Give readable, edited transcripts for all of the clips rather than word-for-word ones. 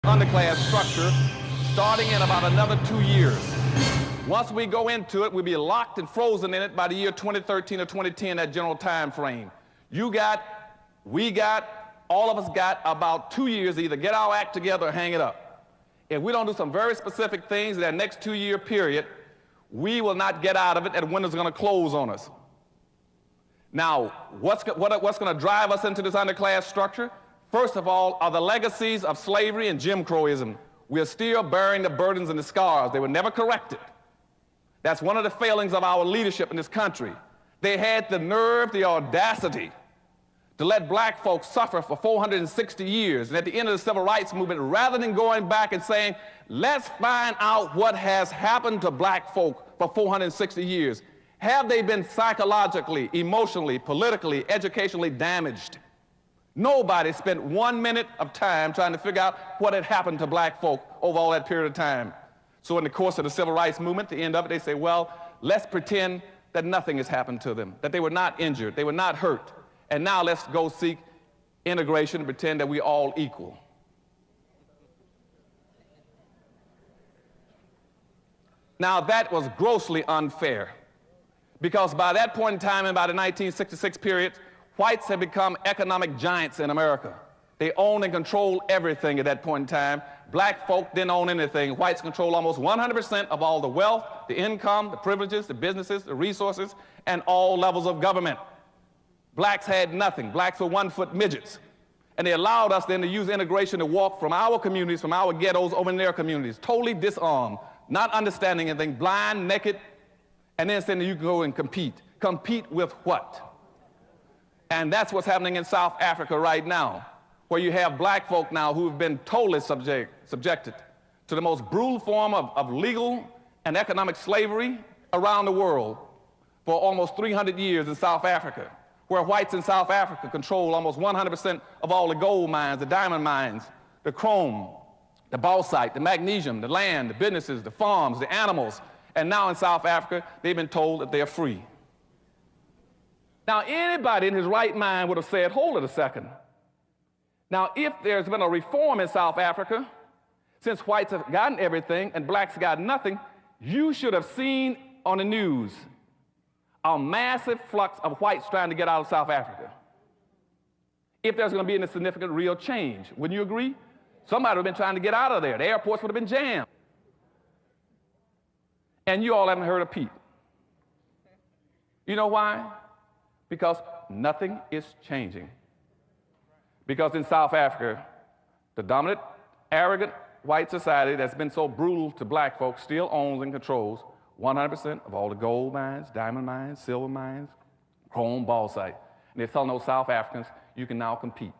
underclass structure starting in about another 2 years. Once we go into it, we'll be locked and frozen in it by the year 2013 or 2010, that general time frame. You got, we got, all of us got about 2 years to either get our act together or hang it up. If we don't do some very specific things in that next 2 year period, we will not get out of it, and the window's going to close on us. Now, what's going to drive us into this underclass structure? First of all, are the legacies of slavery and Jim Crowism. We are still bearing the burdens and the scars. They were never corrected. That's one of the failings of our leadership in this country. They had the nerve, the audacity to let black folks suffer for 460 years. And at the end of the civil rights movement, rather than going back and saying, let's find out what has happened to black folk for 460 years. Have they been psychologically, emotionally, politically, educationally damaged? Nobody spent 1 minute of time trying to figure out what had happened to black folk over all that period of time. So in the course of the civil rights movement, at the end of it, they say, well, let's pretend that nothing has happened to them, that they were not injured, they were not hurt. And now let's go seek integration and pretend that we're all equal. Now that was grossly unfair, because by that point in time, and by the 1966 period, whites had become economic giants in America. They owned and controlled everything at that point in time. Black folk didn't own anything. Whites controlled almost 100% of all the wealth, the income, the privileges, the businesses, the resources, and all levels of government. Blacks had nothing. Blacks were one-foot midgets. And they allowed us then to use integration to walk from our communities, from our ghettos, over in their communities, totally disarmed, not understanding anything, blind, naked, and then saying that you can go and compete. Compete with what? And that's what's happening in South Africa right now, where you have black folk now who have been totally subjected to the most brutal form of legal and economic slavery around the world for almost 300 years in South Africa, where whites in South Africa control almost 100% of all the gold mines, the diamond mines, the chrome, the bauxite, the magnesium, the land, the businesses, the farms, the animals. And now in South Africa, they've been told that they're free. Now, anybody in his right mind would have said, hold it a second. Now, if there's been a reform in South Africa, since whites have gotten everything and blacks got nothing, you should have seen on the news a massive flux of whites trying to get out of South Africa. If there's going to be any significant real change, wouldn't you agree? Somebody would have been trying to get out of there. The airports would have been jammed. And you all haven't heard of Pete. You know why? Because nothing is changing. Because in South Africa, the dominant, arrogant white society that's been so brutal to black folks still owns and controls 100% of all the gold mines, diamond mines, silver mines, chrome, bauxite. And they're telling those South Africans, you can now compete.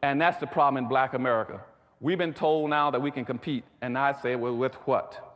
And that's the problem in black America. We've been told now that we can compete, and I say, well, with what?